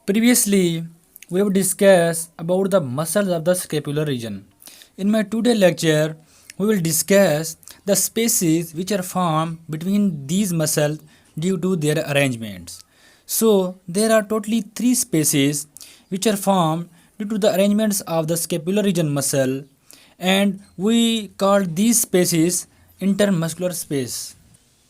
Previously, we have discussed about the muscles of the scapular region. In my today lecture, we will discuss the spaces which are formed between these muscles due to their arrangements. So, there are totally three spaces which are formed due to the arrangements of the scapular region muscle, and we call these spaces intermuscular space.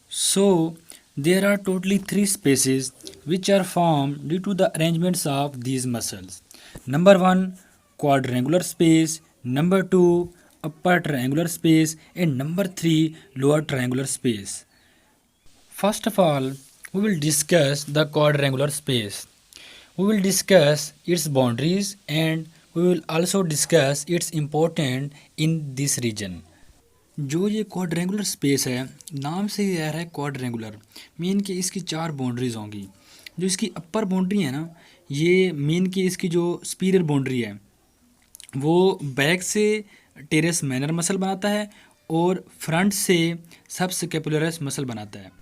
So, there are totally three spaces which are formed due to the arrangements of these muscles. Number one, quadrangular space. Number two, upper triangular space. And number three, lower triangular space. First of all, we will discuss the quadrangular space. We will discuss its boundaries and we will also discuss its importance in this region. जो ये quadrangular space है, नाम से ही आ रहा है quadrangular, mean कि इसकी चार बाउंड्रीज होंगी. जो इसकी अपर बाउंड्री है ना, ये मीन कि इसकी जो स्पीरियर बाउंड्री है वो बैक से टेरेस माइनर मसल बनाता है और फ्रंट से सब स्कैपुलरस मसल बनाता है.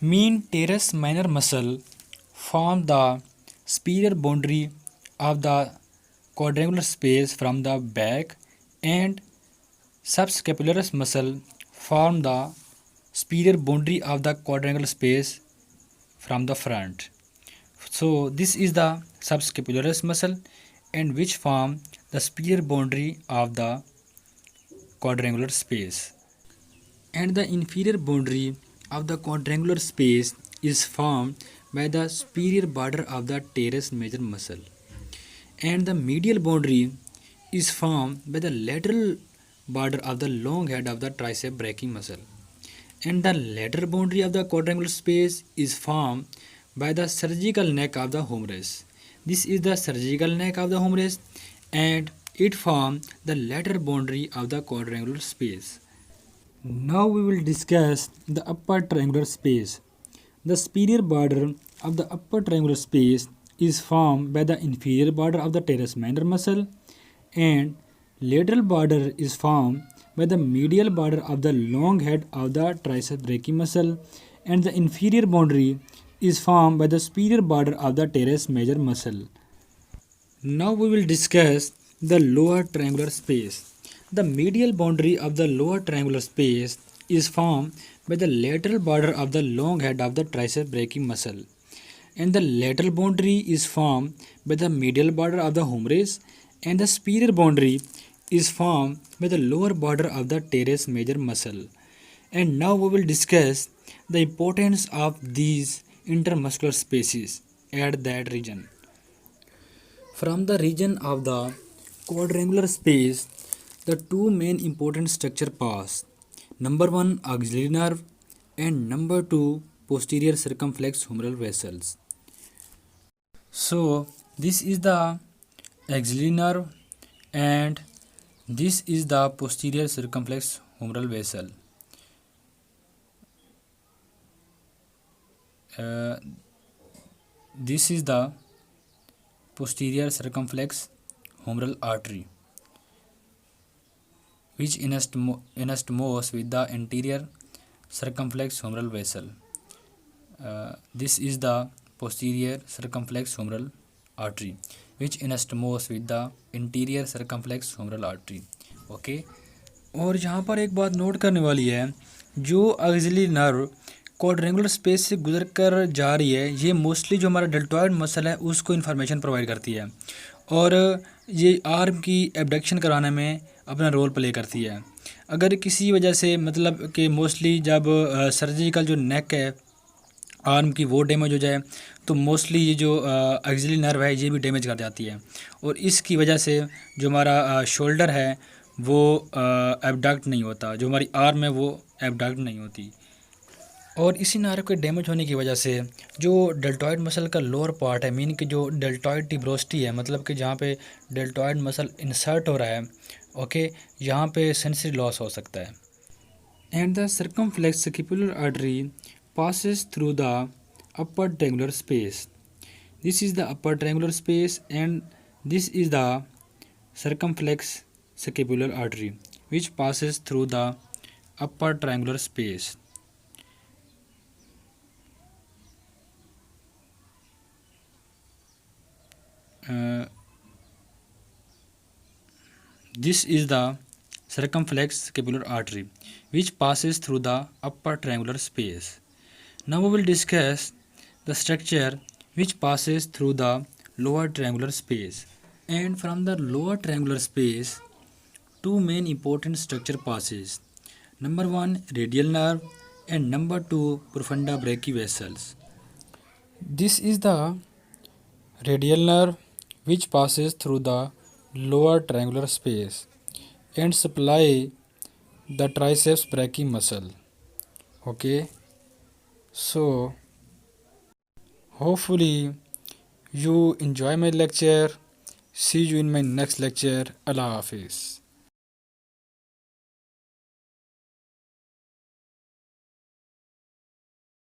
Mean teres minor muscle form the superior boundary of the quadrangular space from the back and subscapularis muscle form the superior boundary of the quadrangular space from the front. So this is the subscapularis muscle and which form the superior boundary of the quadrangular space. And the inferior boundary of the quadrangular space is formed by the superior border of the teres major muscle. And the medial boundary is formed by the lateral border of the long head of the tricep brachial muscle. And the lateral boundary of the quadrangular space is formed by the surgical neck of the humerus. This is the surgical neck of the humerus and it forms the lateral boundary of the quadrangular space. Now we will discuss the upper triangular space. The superior border of the upper triangular space is formed by the inferior border of the teres minor muscle and lateral border is formed by the medial border of the long head of the tricep brachial muscle and the inferior boundary is formed by the superior border of the teres major muscle. Now we will discuss the lower triangular space. The medial boundary of the lower triangular space is formed by the lateral border of the long head of the tricep brachial muscle and the lateral boundary is formed by the medial border of the humerus and the superior boundary is formed by the lower border of the teres major muscle. And now we will discuss the importance of these intermuscular spaces at that region. From the region of the quadrangular space, the two main important structure pass. Number one, axillary nerve and number two, posterior circumflex humeral vessels. So this is the axillary nerve and this is the posterior circumflex humeral vessel. This is the posterior circumflex humeral artery which anastomose with the anterior circumflex humeral vessel. This is the posterior circumflex humeral artery which anastomose with the interior circumflex humeral artery. Okay, और यहाँ पर एक बात note करने वाली है, जो auxiliary nerve quadrangular space से गुजर कर जा रही है ये मोस्टली जो हमारा डेल्टॉइड मसल है उसको इन्फॉर्मेशन प्रोवाइड करती है और ये आर्म की एबडक्शन कराने में अपना रोल प्ले करती है. अगर किसी वजह से मतलब कि मोस्टली जब सर्जिकल जो नेक है आर्म की वो डैमेज हो जाए तो मोस्टली ये जो एक्सिलरी नर्व है ये भी डैमेज कर जाती है और इसकी वजह से जो हमारा शोल्डर है वो एबडक्ट नहीं होता, जो हमारी आर्म है वो एबडक्ट नहीं होती. और इसी नर्व के डैमेज होने की वजह से जो डेल्टॉइड मसल का लोअर पार्ट है, मीन कि जो डेल्टॉइड टिब्रोस्टी है, मतलब कि जहाँ पे डेल्टॉइड मसल इंसर्ट हो रहा है, ओके, यहाँ पे सेंसरी लॉस हो सकता है. And the circumflex scapular artery passes through the upper triangular space. This is the upper triangular space and this is the circumflex scapular artery which passes through the upper triangular space. Uh, this is the circumflex scapular artery which passes through the upper triangular space. Now we will discuss the structure which passes through the lower triangular space. And from the lower triangular space, two main important structure passes. Number one, radial nerve, and number two, profunda brachivessels. This is the radial nerve which passes through the lower triangular space and supply the triceps brachii muscle. Okay, so hopefully you enjoy my lecture. See you in my next lecture. Allah Hafiz.